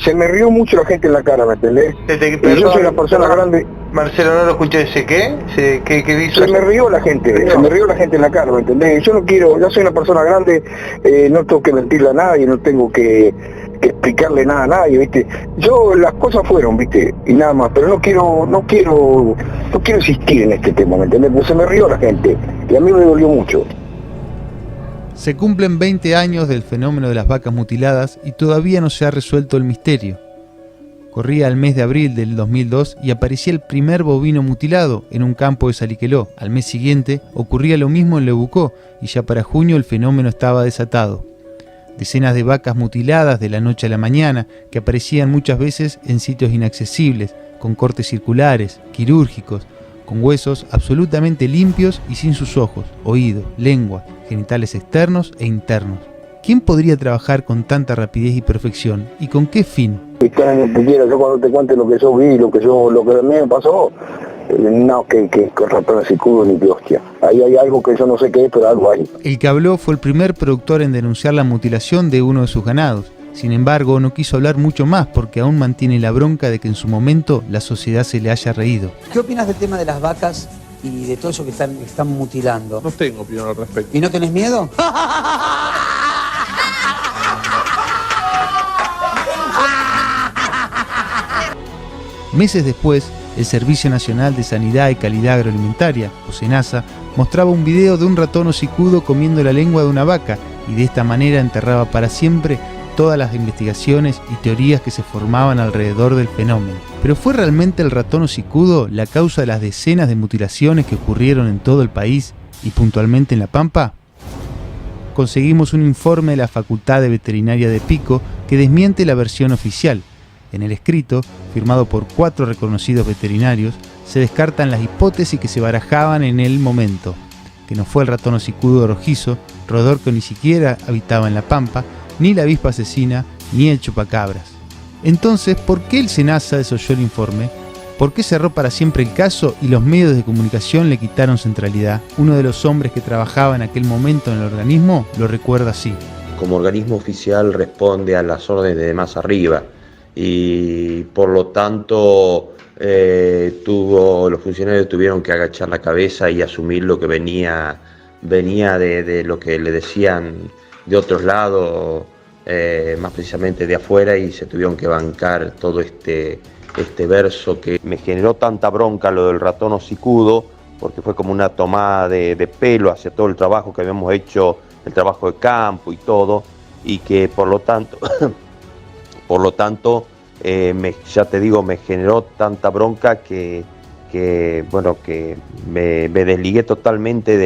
se me rió mucho la gente en la cara, ¿me entendés? Y yo soy una persona grande. Marcelo, no lo escuché, ¿qué hizo? Se me rió la gente en la cara, ¿me entendés? Yo no quiero, yo soy una persona grande, no tengo que mentirle a nadie, no tengo que explicarle nada a nadie, ¿viste? Yo, las cosas fueron, ¿viste? Y nada más, pero no quiero insistir en este tema, ¿me entendés? Porque se me rió la gente, y a mí me dolió mucho. Se cumplen 20 años del fenómeno de las vacas mutiladas y todavía no se ha resuelto el misterio. Corría el mes de abril del 2002 y aparecía el primer bovino mutilado en un campo de Saliqueló. Al mes siguiente ocurría lo mismo en Lebucó y ya para junio el fenómeno estaba desatado. Decenas de vacas mutiladas de la noche a la mañana que aparecían muchas veces en sitios inaccesibles, con cortes circulares, quirúrgicos, con huesos absolutamente limpios y sin sus ojos, oídos, lengua, genitales externos e internos. ¿Quién podría trabajar con tanta rapidez y perfección? ¿Y con qué fin? Yo cuando te cuente lo que yo vi, lo que a mí me pasó, no, que con ratones y cudos ni que hostia. Ahí hay algo que yo no sé qué es, pero algo hay. El que habló fue el primer productor en denunciar la mutilación de uno de sus ganados. Sin embargo, no quiso hablar mucho más porque aún mantiene la bronca de que en su momento la sociedad se le haya reído. ¿Qué opinas del tema de las vacas y de todo eso que están mutilando? No tengo opinión al respecto. ¿Y no tenés miedo? Meses después, el Servicio Nacional de Sanidad y Calidad Agroalimentaria, o SENASA, mostraba un video de un ratón hocicudo comiendo la lengua de una vaca y de esta manera enterraba para siempre todas las investigaciones y teorías que se formaban alrededor del fenómeno. ¿Pero fue realmente el ratón hocicudo la causa de las decenas de mutilaciones que ocurrieron en todo el país y puntualmente en La Pampa? Conseguimos un informe de la Facultad de Veterinaria de Pico que desmiente la versión oficial. En el escrito, firmado por 4 reconocidos veterinarios, se descartan las hipótesis que se barajaban en el momento, que no fue el ratón hocicudo rojizo, roedor que ni siquiera habitaba en La Pampa, ni la avispa asesina, ni el chupacabras. Entonces, ¿por qué el SENASA desoyó el informe? ¿Por qué cerró para siempre el caso y los medios de comunicación le quitaron centralidad? Uno de los hombres que trabajaba en aquel momento en el organismo lo recuerda así. Como organismo oficial responde a las órdenes de más arriba y por lo tanto los funcionarios tuvieron que agachar la cabeza y asumir lo que venía de lo que le decían de otros lados, más precisamente de afuera, y se tuvieron que bancar todo este verso que me generó tanta bronca lo del ratón hocicudo, porque fue como una tomada de pelo hacia todo el trabajo que habíamos hecho, el trabajo de campo y todo, y que por lo tanto ya te digo, me generó tanta bronca que me desligué totalmente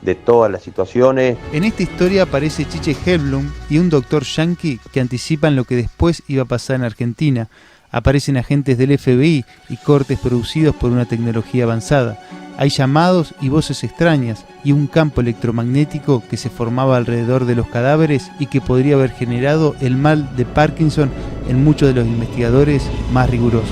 de todas las situaciones. En esta historia aparece Chiche Hellblum y un doctor yanqui que anticipan lo que después iba a pasar en Argentina. Aparecen agentes del FBI y cortes producidos por una tecnología avanzada. Hay llamados y voces extrañas y un campo electromagnético que se formaba alrededor de los cadáveres y que podría haber generado el mal de Parkinson en muchos de los investigadores más rigurosos.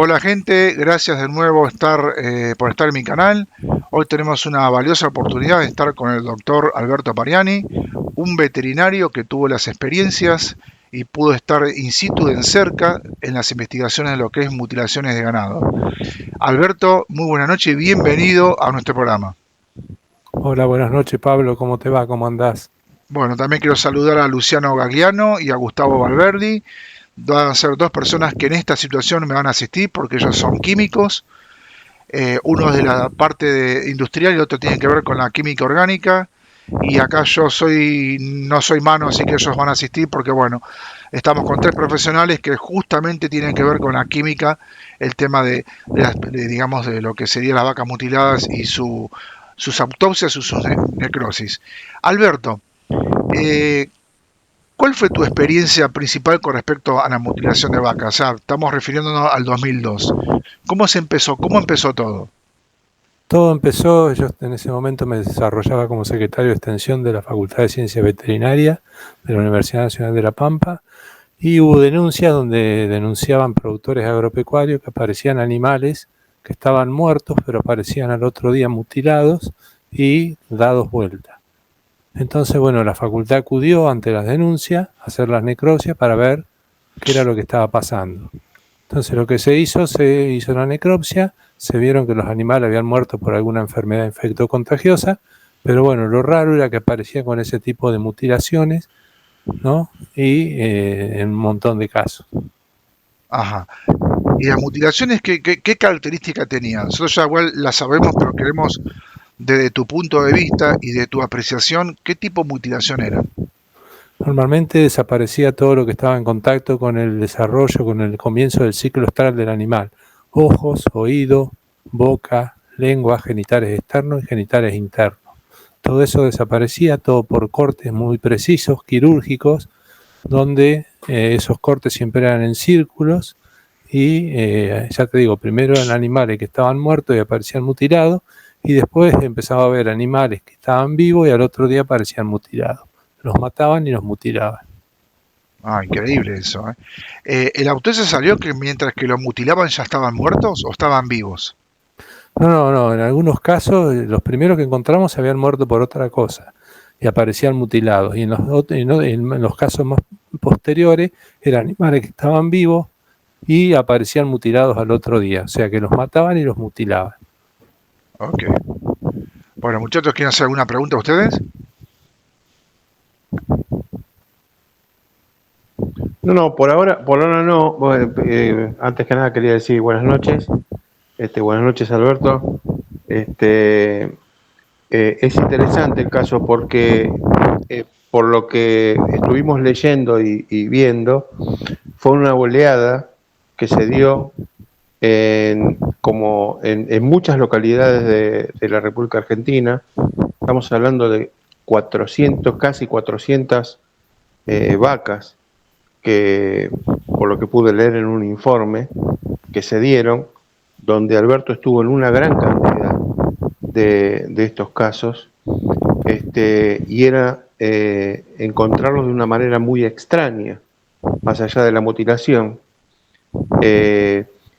Hola gente, gracias de nuevo por estar en mi canal. Hoy tenemos una valiosa oportunidad de estar con el doctor Alberto Pariani, un veterinario que tuvo las experiencias y pudo estar in situ en cerca en las investigaciones de lo que es mutilaciones de ganado. Alberto, muy buenas noches y bienvenido a nuestro programa. Hola, buenas noches Pablo, ¿cómo te va? ¿Cómo andás? Bueno, también quiero saludar a Luciano Gagliano y a Gustavo Valverdi. Van a ser 2 personas que en esta situación me van a asistir porque ellos son químicos. Uno es de la parte industrial y el otro tiene que ver con la química orgánica. y acá yo no soy mano, así que ellos van a asistir porque bueno, estamos con 3 profesionales que justamente tienen que ver con la química, el tema digamos, de lo que serían las vacas mutiladas y sus autopsias y sus necrosis. Alberto, eh, ¿cuál fue tu experiencia principal con respecto a la mutilación de vacas? O sea, estamos refiriéndonos al 2002. ¿Cómo se empezó? ¿Cómo empezó todo? Todo empezó, yo en ese momento me desarrollaba como secretario de extensión de la Facultad de Ciencia Veterinaria de la Universidad Nacional de La Pampa, y hubo denuncias donde denunciaban productores agropecuarios que aparecían animales que estaban muertos, pero aparecían al otro día mutilados y dados vuelta. Entonces, bueno, la facultad acudió ante las denuncias a hacer las necropsias para ver qué era lo que estaba pasando. Entonces lo que se hizo la necropsia, se vieron que los animales habían muerto por alguna enfermedad infectocontagiosa, pero bueno, lo raro era que aparecía con ese tipo de mutilaciones, ¿no? Y en un montón de casos. Ajá. ¿Y las mutilaciones qué características tenían? Nosotros ya igual las sabemos, pero queremos, desde tu punto de vista y de tu apreciación, ¿qué tipo de mutilación era? Normalmente desaparecía todo lo que estaba en contacto con el desarrollo, con el comienzo del ciclo estral del animal. Ojos, oído, boca, lengua, genitales externos y genitales internos. Todo eso desaparecía, todo por cortes muy precisos, quirúrgicos, donde esos cortes siempre eran en círculos y ya te digo, primero eran animales que estaban muertos y aparecían mutilados, y después empezaba a ver animales que estaban vivos y al otro día aparecían mutilados. Los mataban y los mutilaban. Ah, increíble eso, ¿eh? ¿El autopsia salió que mientras que los mutilaban ya estaban muertos o estaban vivos? No, en algunos casos los primeros que encontramos se habían muerto por otra cosa y aparecían mutilados, y en los casos más posteriores eran animales que estaban vivos y aparecían mutilados al otro día, o sea que los mataban y los mutilaban. Ok. Bueno, muchachos, ¿quieren hacer alguna pregunta a ustedes? No, por ahora no. Bueno, antes que nada quería decir buenas noches. Buenas noches, Alberto. Es interesante el caso porque por lo que estuvimos leyendo y viendo, fue una oleada que se dio como en muchas localidades de la República Argentina. Estamos hablando de 400, casi 400 vacas que, por lo que pude leer en un informe, que se dieron, donde Alberto estuvo en una gran cantidad de estos casos, y era encontrarlos de una manera muy extraña, más allá de la mutilación.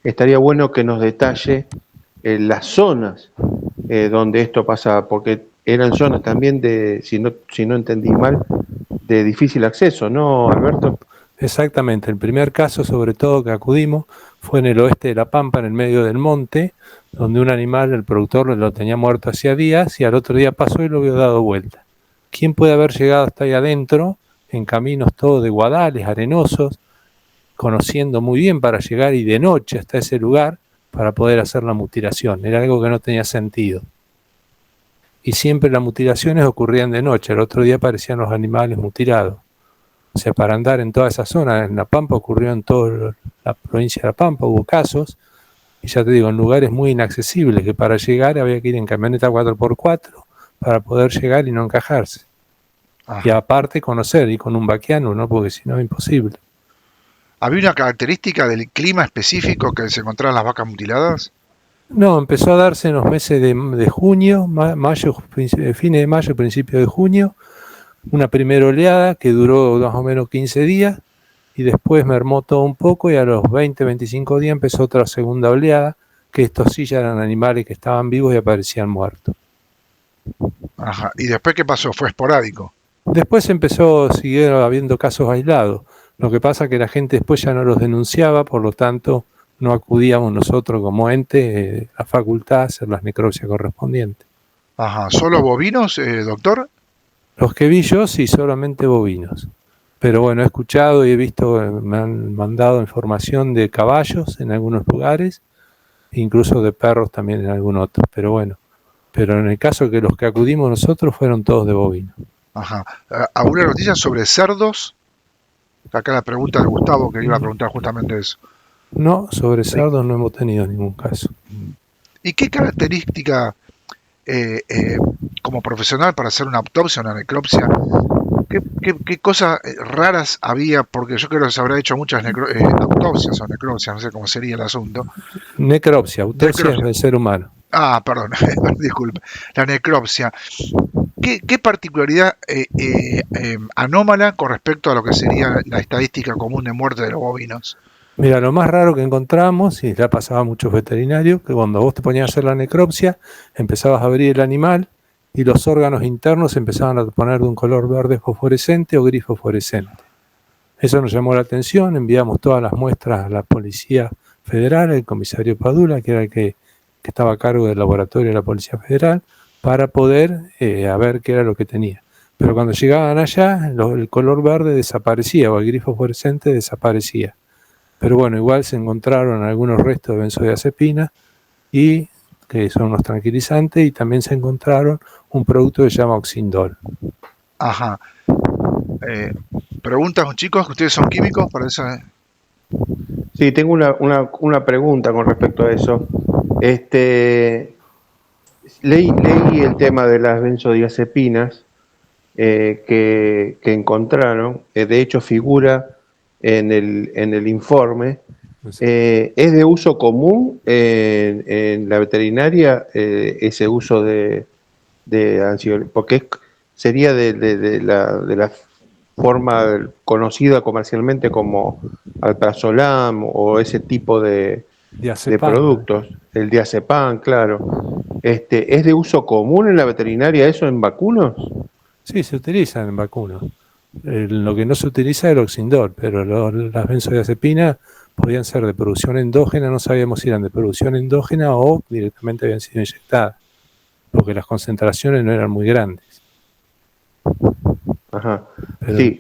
Estaría bueno que nos detalle las zonas donde esto pasaba, porque eran zonas también si no entendí mal, de difícil acceso, ¿no, Alberto? Exactamente, el primer caso sobre todo que acudimos fue en el oeste de La Pampa, en el medio del monte, donde un animal, el productor lo tenía muerto hacía días y al otro día pasó y lo vio dado vuelta. ¿Quién puede haber llegado hasta ahí adentro, en caminos todos de guadales, arenosos, conociendo muy bien para llegar y de noche hasta ese lugar para poder hacer la mutilación? Era algo que no tenía sentido. Y siempre las mutilaciones ocurrían de noche, al otro día aparecían los animales mutilados. O sea, para andar en toda esa zona, en La Pampa ocurrió en toda la provincia de La Pampa, hubo casos, y ya te digo, en lugares muy inaccesibles, que para llegar había que ir en camioneta 4x4 para poder llegar y no encajarse. Ajá. Y aparte conocer, y con un vaquiano, ¿no? Porque si no es imposible. ¿Había una característica del clima específico que se encontraban las vacas mutiladas? No, empezó a darse en los meses de junio, mayo, fines de mayo, principio de junio, una primera oleada que duró más o menos 15 días y después mermó todo un poco y a los 20-25 días empezó otra segunda oleada, que estos sí ya eran animales que estaban vivos y aparecían muertos. Ajá. ¿Y después qué pasó? ¿Fue esporádico? Después siguieron habiendo casos aislados. Lo que pasa es que la gente después ya no los denunciaba, por lo tanto no acudíamos nosotros como ente, la facultad, a hacer las necropsias correspondientes. Ajá. ¿Solo bovinos, doctor? Los que vi yo, sí, solamente bovinos. Pero bueno, he escuchado y he visto, me han mandado información de caballos en algunos lugares, incluso de perros también en algún otro. Pero bueno, pero en el caso que los que acudimos nosotros fueron todos de bovino. Ajá. ¿Alguna noticia sobre cerdos? Acá la pregunta de Gustavo, que iba a preguntar justamente eso. No, sobre cerdos no hemos tenido ningún caso. ¿Y qué característica como profesional para hacer una autopsia, una necropsia? ¿Qué cosas raras había? Porque yo creo que se habrá hecho muchas autopsias o necropsias, no sé cómo sería el asunto. Necropsia, autopsia Necropsia. del ser humano. Ah, perdón, disculpe. La necropsia. ¿Qué particularidad anómala con respecto a lo que sería la estadística común de muerte de los bovinos? Mira, lo más raro que encontramos, y ya pasaba a muchos veterinarios, que cuando vos te ponías a hacer la necropsia, empezabas a abrir el animal y los órganos internos empezaban a poner de un color verde fosforescente o gris fosforescente. Eso nos llamó la atención, enviamos todas las muestras a la Policía Federal, el comisario Padula, que era el que estaba a cargo del laboratorio de la Policía Federal, para poder a ver qué era lo que tenía. Pero cuando llegaban allá, el color verde desaparecía, o el gris fosforescente desaparecía. Pero bueno, igual se encontraron algunos restos de benzodiazepina, y que son unos tranquilizantes, y también se encontraron un producto que se llama Oxindol. Ajá. Preguntas, chicos, que ustedes son químicos, para eso. Sí, tengo una pregunta con respecto a eso. Leí el tema de las benzodiazepinas que encontraron, de hecho figura en el informe. ¿Es de uso común en la veterinaria ese uso de ansiolíticos? Porque sería de la forma conocida comercialmente como alprazolam o ese tipo de productos, el diazepam, claro. ¿Es de uso común en la veterinaria eso en vacunos? Sí, se utilizan en vacunos. Lo que no se utiliza es el Oxindol, pero las benzodiazepinas podían ser de producción endógena, no sabíamos si eran de producción endógena o directamente habían sido inyectadas, porque las concentraciones no eran muy grandes. Ajá. Pero sí,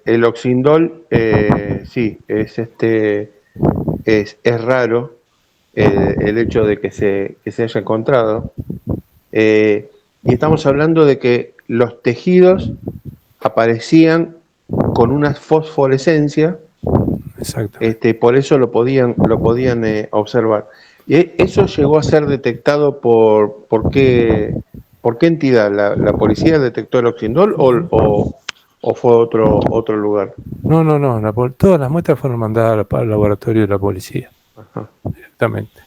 el Oxindol, sí, es raro el hecho de que se haya encontrado. Y estamos hablando de que los tejidos aparecían con una fosforescencia. Exacto. Por eso lo podían observar. Y eso llegó a ser detectado ¿por qué entidad? ¿La policía detectó el Oxindol o fue otro lugar? No, todas las muestras fueron mandadas al laboratorio de la policía. Ajá. Directamente.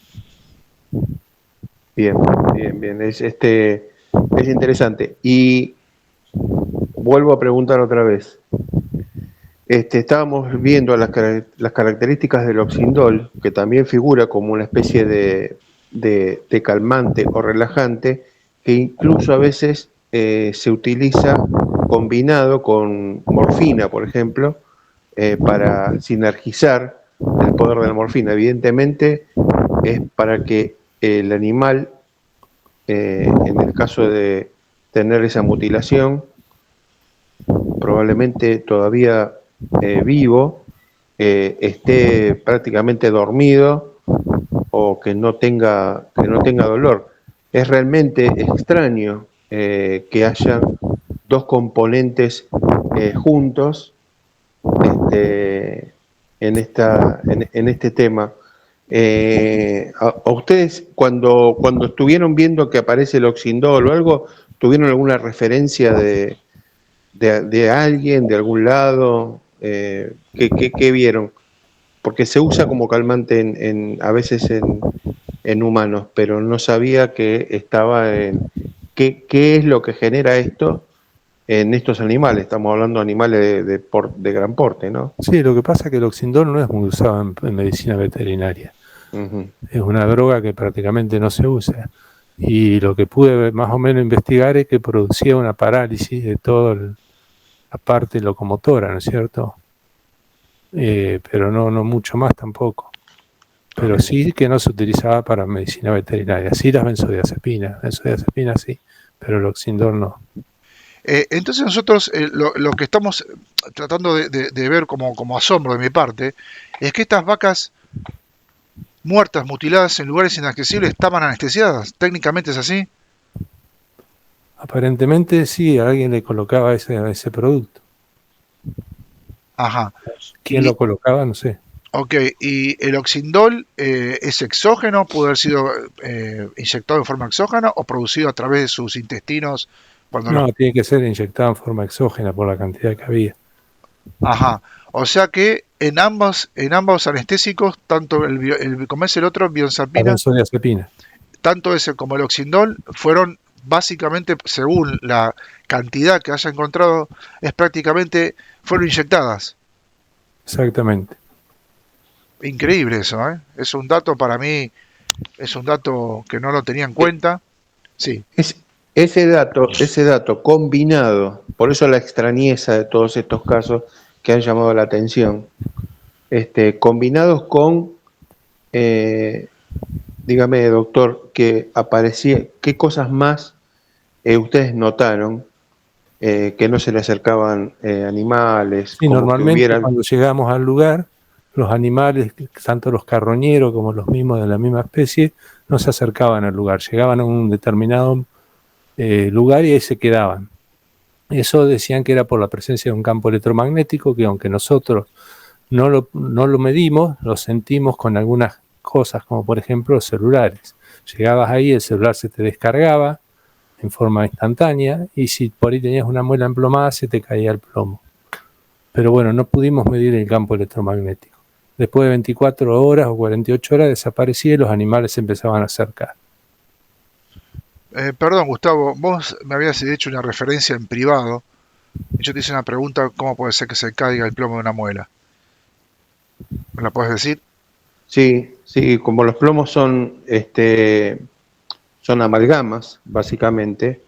Bien. Es interesante. Y vuelvo a preguntar otra vez. Estábamos viendo las características del Oxindol, que también figura como una especie de calmante o relajante, que incluso a veces se utiliza combinado con morfina, por ejemplo, para sinergizar el poder de la morfina. Evidentemente es para que el animal, en el caso de tener esa mutilación, probablemente todavía vivo, esté prácticamente dormido o que no tenga dolor. Es realmente extraño que haya dos componentes juntos en este tema. ¿A ustedes cuando estuvieron viendo que aparece el Oxindol o algo, tuvieron alguna referencia de alguien, de algún lado? ¿Qué vieron? Porque se usa como calmante a veces en humanos, pero no sabía que estaba en... ¿Qué es lo que genera esto en estos animales? Estamos hablando de animales de gran porte, ¿no? Sí, lo que pasa es que el Oxindol no es muy usado en medicina veterinaria. Uh-huh. Es una droga que prácticamente no se usa. Y lo que pude más o menos investigar es que producía una parálisis de toda la parte locomotora, ¿no es cierto? Pero no mucho más tampoco. Pero sí que no se utilizaba para medicina veterinaria. Sí las benzodiazepinas sí, pero el Oxindol no. Entonces nosotros lo que estamos tratando de ver como asombro de mi parte es que estas vacas muertas, mutiladas en lugares inaccesibles estaban anestesiadas. ¿Técnicamente es así? Aparentemente sí, a alguien le colocaba ese producto. Ajá. ¿Quién lo colocaba? No sé. Ok, ¿y el Oxindol es exógeno? ¿Pudo haber sido inyectado en forma exógena o producido a través de sus intestinos cuando los... No, tiene que ser inyectado en forma exógena por la cantidad que había. Ajá. O sea que en ambos anestésicos, tanto ¿cómo es el otro? La Bionzapina, benzodiazepina. tanto ese como el Oxindol fueron básicamente, según la cantidad que haya encontrado, fueron inyectadas. Exactamente. Increíble eso, ¿eh? Es un dato para mí, es un dato que no lo tenía en cuenta. Sí. Ese dato combinado, por eso la extrañeza de todos estos casos que han llamado la atención, combinados con, dígame, doctor, que aparecía, ¿qué cosas más ustedes notaron que no se le acercaban animales, Sí, como que normalmente hubieran... cuando llegamos al lugar, los animales, tanto los carroñeros como los mismos de la misma especie, no se acercaban al lugar, llegaban a un determinado lugar y ahí se quedaban. Eso decían que era por la presencia de un campo electromagnético que aunque nosotros no lo medimos, lo sentimos con algunas cosas, como por ejemplo los celulares. Llegabas ahí, el celular se te descargaba en forma instantánea y si por ahí tenías una muela emplomada se te caía el plomo. Pero bueno, no pudimos medir el campo electromagnético. Después de 24 horas o 48 horas desaparecía y los animales se empezaban a acercar. Perdón, Gustavo, vos me habías hecho una referencia en privado y yo te hice una pregunta, ¿cómo puede ser que se caiga el plomo de una muela? ¿Me la puedes decir? Sí, sí, como los plomos son amalgamas, básicamente,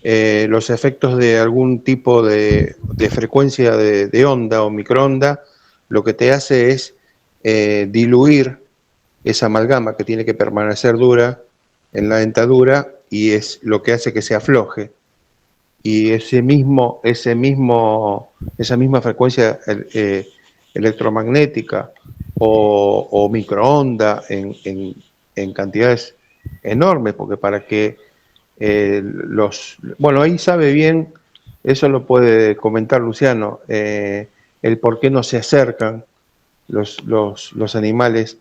los efectos de algún tipo de frecuencia de onda o microonda, lo que te hace es diluir esa amalgama que tiene que permanecer dura en la dentadura y es lo que hace que se afloje. Y esa misma frecuencia electromagnética o microonda en cantidades enormes, porque para que bueno, ahí sabe bien, eso lo puede comentar Luciano, el por qué no se acercan los animales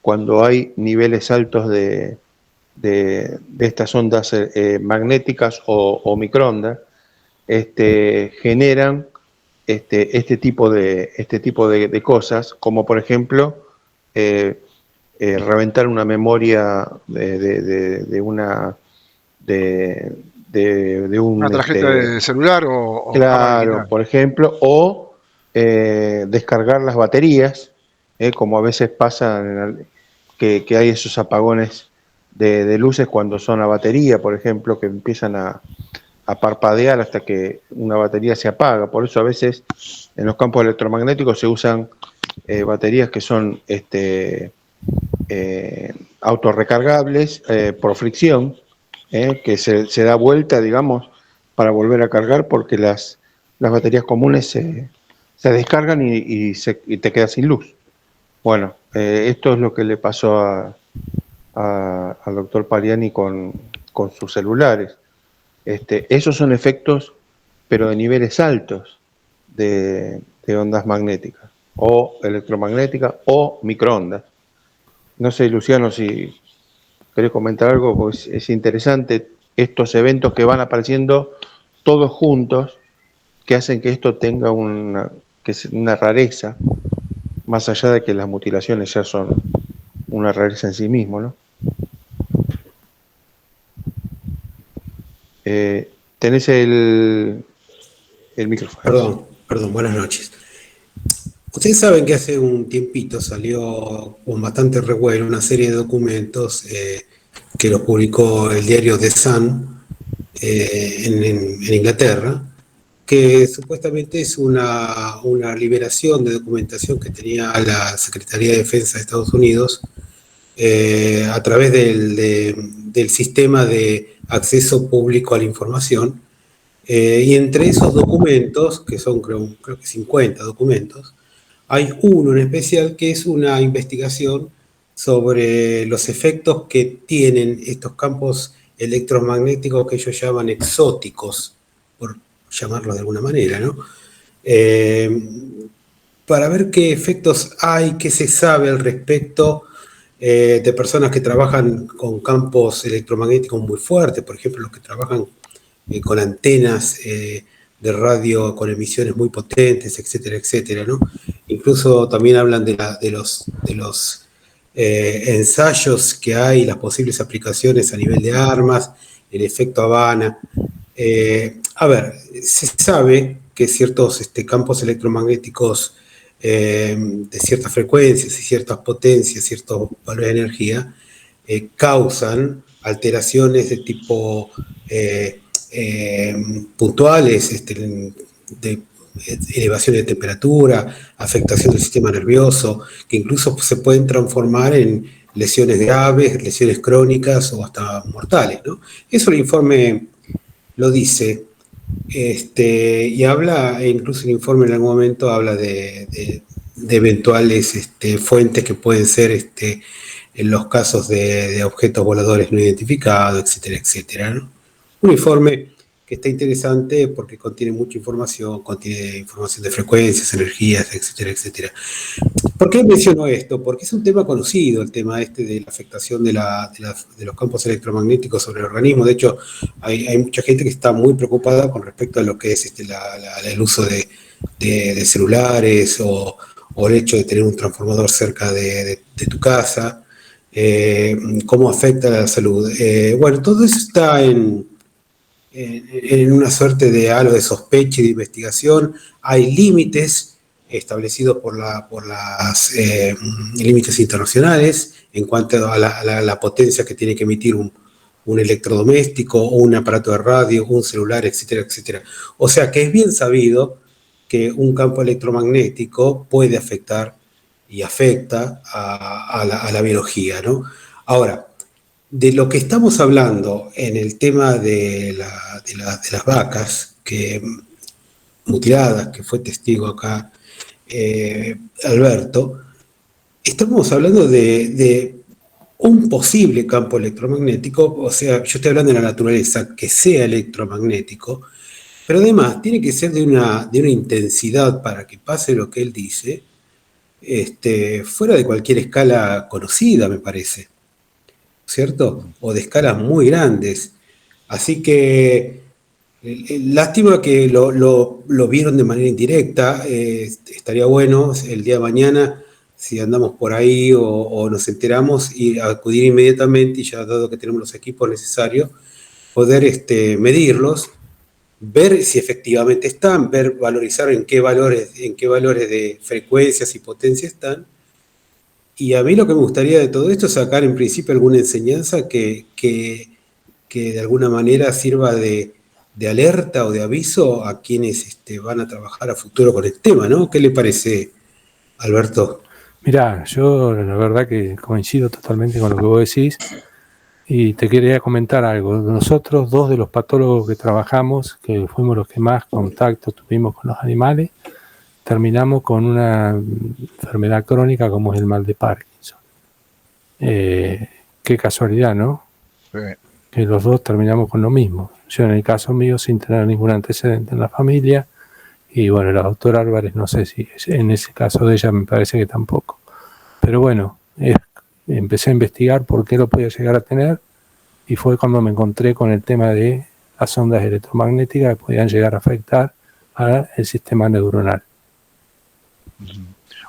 cuando hay niveles altos de estas ondas magnéticas o microondas, generan este tipo de cosas, como por ejemplo reventar una memoria de un... ¿Una tarjeta de celular o cámara Claro, digital? por ejemplo, o descargar las baterías, como a veces pasa que hay esos apagones de luces cuando son a batería, por ejemplo, que empiezan a parpadear hasta que una batería se apaga. Por eso a veces en los campos electromagnéticos se usan baterías que son autorrecargables por fricción, que se da vuelta, digamos, para volver a cargar, porque las baterías comunes se descargan y te quedas sin luz. Bueno, esto es lo que le pasó al doctor Pariani con sus celulares. Esos son efectos, pero de niveles altos de ondas magnéticas, o electromagnéticas, o microondas. No sé, Luciano, si querés comentar algo, pues es interesante estos eventos que van apareciendo todos juntos, que hacen que esto tenga una rareza, más allá de que las mutilaciones ya son una rareza en sí mismo, ¿no? Tenés el micrófono. Perdón, buenas noches. Ustedes saben que hace un tiempito salió con bastante revuelo una serie de documentos que los publicó el diario The Sun en Inglaterra, que supuestamente es una liberación de documentación que tenía la Secretaría de Defensa de Estados Unidos a través del sistema de acceso público a la información. Y entre esos documentos, que son creo que 50 documentos, hay uno en especial que es una investigación sobre los efectos que tienen estos campos electromagnéticos que ellos llaman exóticos, por llamarlo de alguna manera, ¿no? Eh, para ver qué efectos hay, qué se sabe al respecto de personas que trabajan con campos electromagnéticos muy fuertes, por ejemplo, los que trabajan con antenas de radio con emisiones muy potentes, etcétera, etcétera, ¿no? Incluso también hablan de los ensayos que hay, las posibles aplicaciones a nivel de armas, el efecto Habana. A ver, se sabe que ciertos campos electromagnéticos de ciertas frecuencias y ciertas potencias, ciertos valores de energía, causan alteraciones de tipo puntuales, de elevación de temperatura, afectación del sistema nervioso, que incluso se pueden transformar en lesiones graves, lesiones crónicas o hasta mortales, ¿no? Eso el informe lo dice, y habla, e incluso el informe en algún momento habla de eventuales fuentes que pueden ser en los casos de objetos voladores no identificados, etcétera, etcétera, ¿no? Un informe que está interesante porque contiene mucha información, contiene información de frecuencias, energías, etcétera, etcétera. ¿Por qué menciono esto? Porque es un tema conocido, el tema de la afectación de los campos electromagnéticos sobre el organismo. De hecho, hay mucha gente que está muy preocupada con respecto a lo que es el uso de celulares o el hecho de tener un transformador cerca de tu casa, cómo afecta a la salud. Bueno, todo eso está en una suerte de halo de sospecha y de investigación. Hay límites establecidos por los límites internacionales en cuanto a la potencia que tiene que emitir un electrodoméstico o un aparato de radio, un celular, etcétera, etcétera. O sea que es bien sabido que un campo electromagnético puede afectar y afecta a la biología, ¿no? Ahora, de lo que estamos hablando en el tema de las vacas mutiladas, que fue testigo acá Alberto, estamos hablando de un posible campo electromagnético, o sea, yo estoy hablando de la naturaleza, que sea electromagnético, pero además tiene que ser de una intensidad para que pase lo que él dice, fuera de cualquier escala conocida, me parece, ¿cierto? O de escalas muy grandes. Así que lástima que lo vieron de manera indirecta. Estaría bueno el día de mañana, si andamos por ahí o nos enteramos, y acudir inmediatamente, y ya dado que tenemos los equipos necesarios, poder medirlos, ver si efectivamente están, valorizar en qué valores de frecuencias y potencia están. Y a mí lo que me gustaría de todo esto es sacar en principio alguna enseñanza que de alguna manera sirva de alerta o de aviso a quienes van a trabajar a futuro con el tema, ¿no? ¿Qué le parece, Alberto? Mirá, yo la verdad que coincido totalmente con lo que vos decís y te quería comentar algo. Nosotros, dos de los patólogos que trabajamos, que fuimos los que más contacto tuvimos con los animales, terminamos con una enfermedad crónica como es el mal de Parkinson. Qué casualidad, ¿no? Sí. Que los dos terminamos con lo mismo. Yo en el caso mío sin tener ningún antecedente en la familia, y bueno, la doctora Álvarez no sé si en ese caso de ella me parece que tampoco. Pero bueno, empecé a investigar por qué lo podía llegar a tener, y fue cuando me encontré con el tema de las ondas electromagnéticas que podían llegar a afectar al sistema neuronal.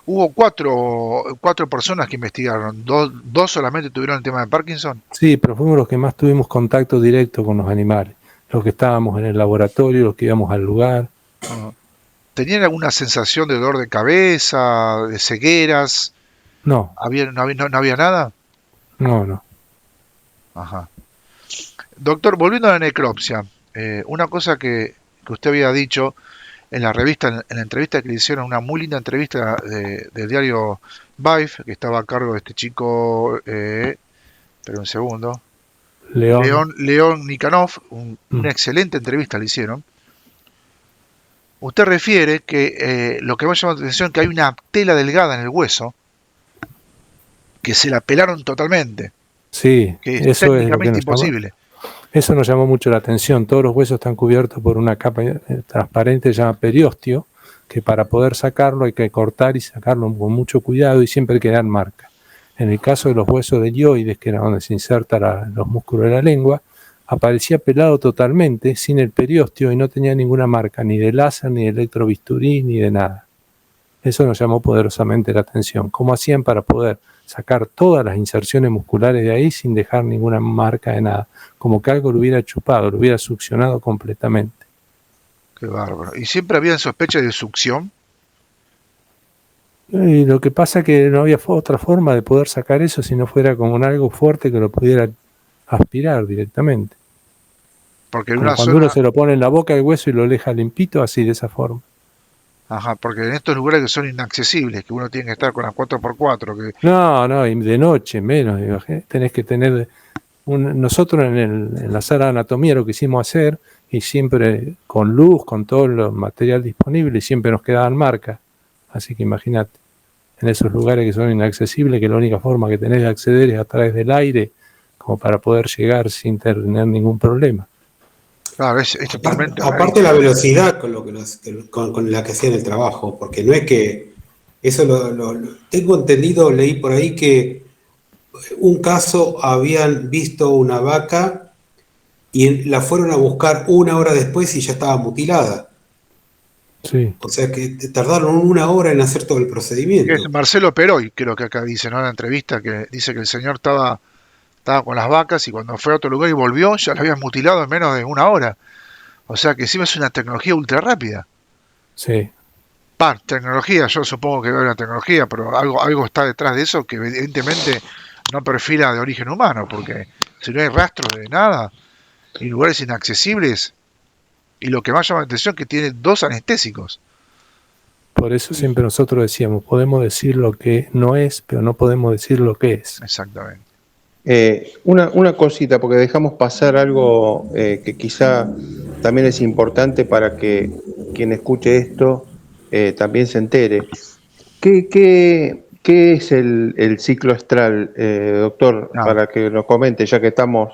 Hubo cuatro personas que investigaron, dos solamente tuvieron el tema de Parkinson. Sí, pero fuimos los que más tuvimos contacto directo con los animales, los que estábamos en el laboratorio, los que íbamos al lugar. ¿Tenían alguna sensación de dolor de cabeza, de cegueras? No. ¿No había nada? No. Ajá. Doctor, volviendo a la necropsia, una cosa que usted había dicho en la entrevista que le hicieron, una muy linda entrevista del diario Vive, que estaba a cargo de este chico, espera un segundo, León Nikanov, una excelente entrevista le hicieron. Usted refiere que lo que me llama la atención es que hay una tela delgada en el hueso que se la pelaron totalmente. Sí, Que es eso técnicamente es lo que imposible. Eso nos llamó mucho la atención. Todos los huesos están cubiertos por una capa transparente, se llama periósteo, que para poder sacarlo hay que cortar y sacarlo con mucho cuidado y siempre quedan marcas. En el caso de los huesos delioides, que era donde se insertan los músculos de la lengua, aparecía pelado totalmente, sin el periósteo, y no tenía ninguna marca, ni de láser, ni de electrobisturí, ni de nada. Eso nos llamó poderosamente la atención. ¿Cómo hacían para poder sacar todas las inserciones musculares de ahí sin dejar ninguna marca de nada? Como que algo lo hubiera chupado, lo hubiera succionado completamente. Qué bárbaro. ¿Y siempre había sospecha de succión? Y lo que pasa es que no había otra forma de poder sacar eso si no fuera con algo fuerte que lo pudiera aspirar directamente. Porque en Como una cuando zona... uno se lo pone en la boca el hueso y lo deja limpito, así de esa forma. Ajá, porque en estos lugares que son inaccesibles, que uno tiene que estar con las 4x4, que... No, y de noche menos. Digo, tenés que tener... Nosotros en la sala de anatomía lo quisimos hacer, y siempre con luz, con todo el material disponible, y siempre nos quedaban marcas. Así que imagínate, en esos lugares que son inaccesibles, que la única forma que tenés de acceder es a través del aire, como para poder llegar sin tener ningún problema. Claro, es totalmente... Aparte la velocidad con la que hacían el trabajo, porque no es que... Eso tengo entendido, leí por ahí que un caso habían visto una vaca y la fueron a buscar 1 hora después y ya estaba mutilada. Sí. O sea que tardaron 1 hora en hacer todo el procedimiento. Es Marcelo Peroy, creo que acá dice, ¿no? En la entrevista, que dice que el señor estaba con las vacas y cuando fue a otro lugar y volvió, ya la habían mutilado en menos de 1 hora. O sea que encima es una tecnología ultra rápida. Sí. Tecnología, yo supongo que es una tecnología, pero algo está detrás de eso que evidentemente no perfila de origen humano, porque si no hay rastro de nada, y lugares inaccesibles, y lo que más llama la atención es que tiene 2 anestésicos. Por eso siempre nosotros decíamos, podemos decir lo que no es, pero no podemos decir lo que es. Exactamente. Una cosita, porque dejamos pasar algo que quizá también es importante para que quien escuche esto también se entere. ¿Qué es el ciclo estral, doctor? Para que nos comente, ya que estamos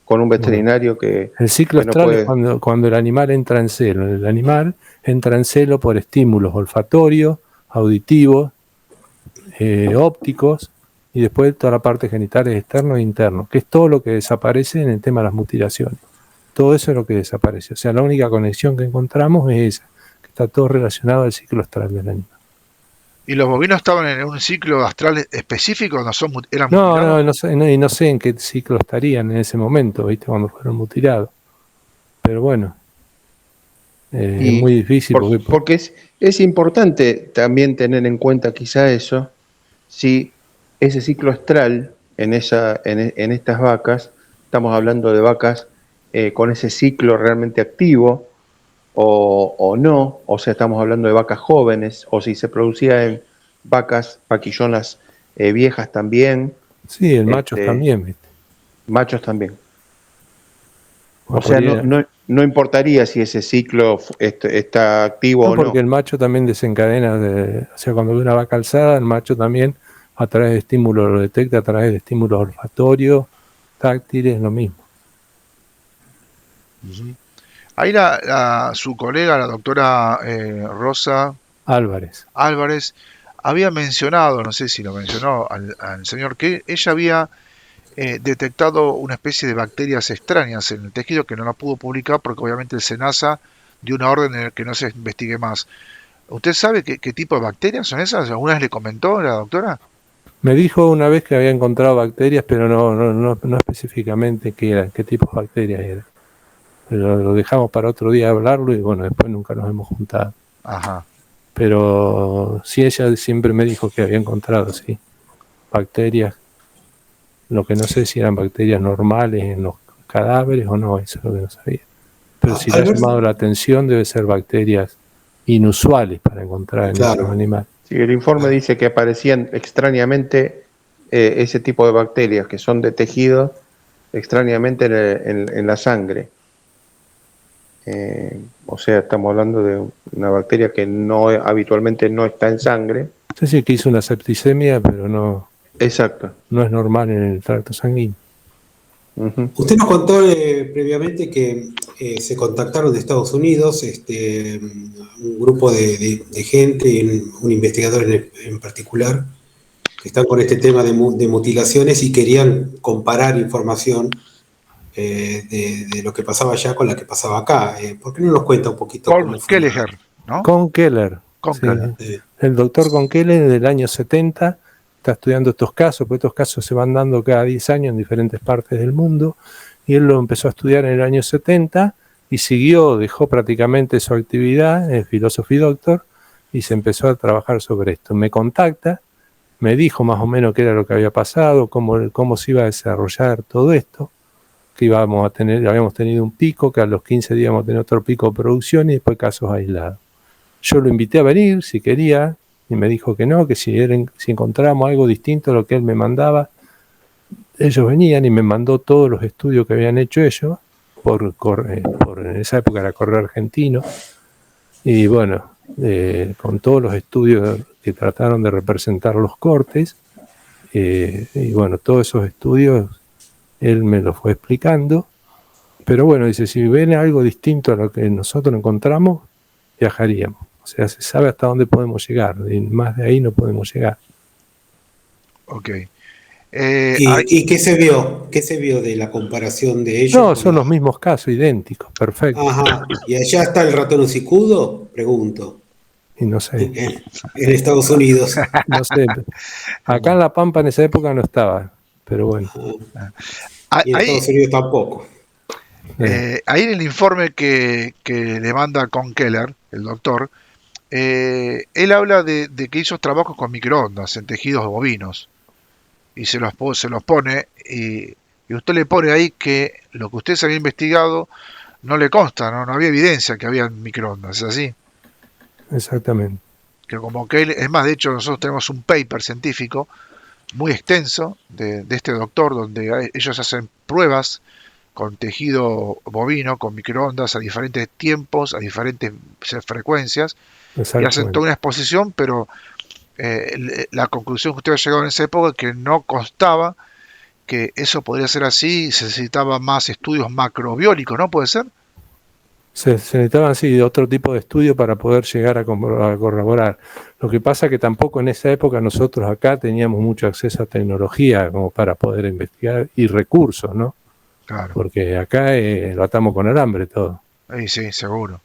con un veterinario que... El ciclo estral es cuando el animal entra en celo. El animal entra en celo por estímulos olfatorios, auditivos, ópticos, y después toda la parte genital es externo e interno, que es todo lo que desaparece en el tema de las mutilaciones. Todo eso es lo que desaparece. O sea, la única conexión que encontramos es esa, que está todo relacionado al ciclo astral del animal. ¿Y los bovinos estaban en un ciclo astral específico? ¿Eran mutilados? No sé en qué ciclo estarían en ese momento, ¿viste? Cuando fueron mutilados. Pero bueno, es muy difícil. Porque es importante también tener en cuenta quizá eso, si ese ciclo astral en estas vacas, estamos hablando de vacas con ese ciclo realmente activo o no, o sea, estamos hablando de vacas jóvenes, o si se producía en vacas vaquillonas viejas también. Sí, en machos también, ¿viste? Machos también. O sea, no importaría si ese ciclo está activo o no. Porque el macho también desencadena, o sea, cuando ve una vaca alzada, el macho también a través de estímulos lo detecta, a través de estímulos olfatorios, táctiles, lo mismo. Ahí su colega, la doctora Rosa Álvarez, había mencionado, no sé si lo mencionó al señor, que ella había detectado una especie de bacterias extrañas en el tejido que no la pudo publicar porque obviamente el SENASA dio una orden en el que no se investigue más. ¿Usted sabe qué tipo de bacterias son esas? ¿Alguna vez le comentó la doctora? Me dijo una vez que había encontrado bacterias, pero no específicamente qué tipo de bacterias eran. Lo dejamos para otro día hablarlo y bueno, después nunca nos hemos juntado. Ajá. Pero sí, ella siempre me dijo que había encontrado, sí, bacterias. Lo que no sé si eran bacterias normales en los cadáveres o no, eso es lo que no sabía. Pero si le ha llamado la atención, debe ser bacterias inusuales para encontrar en los animales. Sí, el informe dice que aparecían extrañamente ese tipo de bacterias que son de tejido extrañamente en la sangre. O sea, estamos hablando de una bacteria que habitualmente no está en sangre. Sí, que hizo una septicemia, pero no. Exacto. No es normal en el tracto sanguíneo. Usted nos contó previamente que se contactaron de Estados Unidos un grupo de gente, y un investigador en particular, que están con este tema de mutilaciones y querían comparar información de lo que pasaba allá con la que pasaba acá. ¿Por qué no nos cuenta un poquito cómo fue? Kelleher, ¿no? Con Keller. Sí. El doctor Con Keller del año 70 está estudiando estos casos, porque estos casos se van dando cada 10 años en diferentes partes del mundo, y él lo empezó a estudiar en el año 70 y dejó prácticamente su actividad, el Philosophy Doctor, y se empezó a trabajar sobre esto. Me contacta, me dijo más o menos qué era lo que había pasado, cómo se iba a desarrollar todo esto, que habíamos tenido un pico, que a los 15 días íbamos a tener otro pico de producción y después casos aislados. Yo lo invité a venir si quería, y me dijo que no, que si encontrábamos algo distinto a lo que él me mandaba, ellos venían, y me mandó todos los estudios que habían hecho ellos, en esa época era Correo Argentino, y bueno, con todos los estudios que trataron de representar los cortes, y bueno, todos esos estudios él me los fue explicando, pero bueno, dice, si ven algo distinto a lo que nosotros encontramos, viajaríamos. O sea, se sabe hasta dónde podemos llegar, y más de ahí no podemos llegar. Ok. ¿Y qué se vio? ¿Qué se vio de la comparación de ellos? No, son los mismos casos, idénticos, perfecto. Ajá. ¿Y allá está el ratón hocicudo? Pregunto. Y no sé. En Estados Unidos. No sé. Acá en La Pampa en esa época no estaba, pero bueno. Y en Estados Unidos tampoco. Ahí en el informe que le manda Con Keller, el doctor, él habla de que hizo trabajos con microondas en tejidos bovinos y se los pone, y usted le pone ahí que lo que usted se había investigado no le consta, no había evidencia que había microondas, ¿es así? Exactamente. Que como que él, es más, de hecho nosotros tenemos un paper científico muy extenso de este doctor donde ellos hacen pruebas con tejido bovino, con microondas a diferentes tiempos, a diferentes frecuencias, y hacen toda una exposición, pero la conclusión que usted ha llegado en esa época es que no constaba que eso podría ser así, se necesitaba más estudios macrobiólicos, ¿no? ¿Puede ser? Se necesitaban, sí, otro tipo de estudio para poder llegar a corroborar. Lo que pasa es que tampoco en esa época nosotros acá teníamos mucho acceso a tecnología como para poder investigar, y recursos, ¿no? Claro. Porque acá lo atamos con alambre todo. Sí, seguro.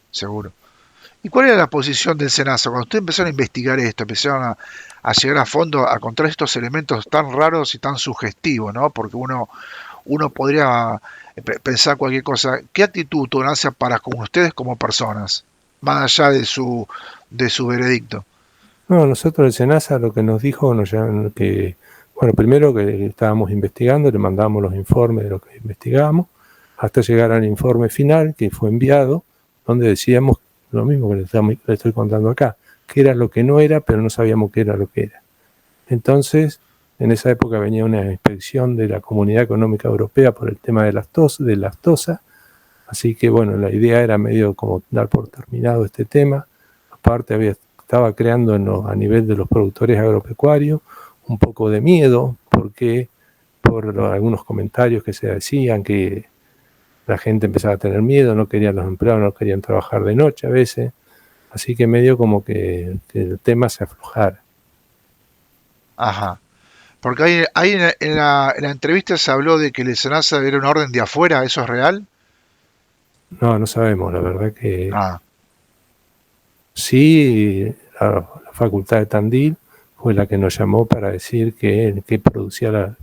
¿Y cuál era la posición del SENASA? Cuando ustedes empezaron a investigar esto, empezaron a llegar a fondo, a encontrar estos elementos tan raros y tan sugestivos, ¿no? Porque uno podría pensar cualquier cosa. ¿Qué actitud tuvieron para con ustedes como personas? Más allá de su veredicto. No, nosotros el SENASA lo que nos dijo, que, bueno, primero que estábamos investigando, le mandábamos los informes de lo que investigábamos, hasta llegar al informe final que fue enviado, donde decíamos lo mismo que le estoy contando acá, que era lo que no era, pero no sabíamos qué era lo que era. Entonces, en esa época venía una inspección de la Comunidad Económica Europea por el tema de lactosa, así que bueno, la idea era medio como dar por terminado este tema. Aparte estaba creando a nivel de los productores agropecuarios un poco de miedo, porque por algunos comentarios que se decían que la gente empezaba a tener miedo, no querían los empleados, no querían trabajar de noche a veces, así que medio como que el tema se aflojara. Ajá. Porque ahí en la entrevista se habló de que el SENASA era una orden de afuera, ¿eso es real? No sabemos, la verdad que sí, la Facultad de Tandil fue la que nos llamó para decir que producía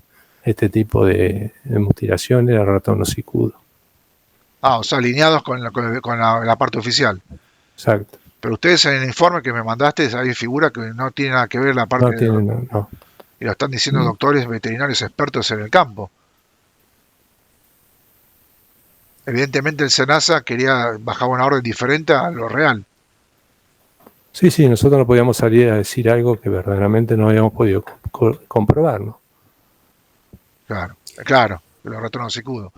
este tipo de mutilación era el ratón hocicudo. O sea, alineados con la parte oficial. Exacto. Pero ustedes en el informe que me mandaste, ahí figura que no tiene nada que ver la parte no. Y lo están diciendo doctores veterinarios expertos en el campo. Evidentemente el SENASA bajaba una orden diferente a lo real. Sí, nosotros no podíamos salir a decir algo que verdaderamente no habíamos podido comprobar, ¿no? Claro, los ratones hocicudos.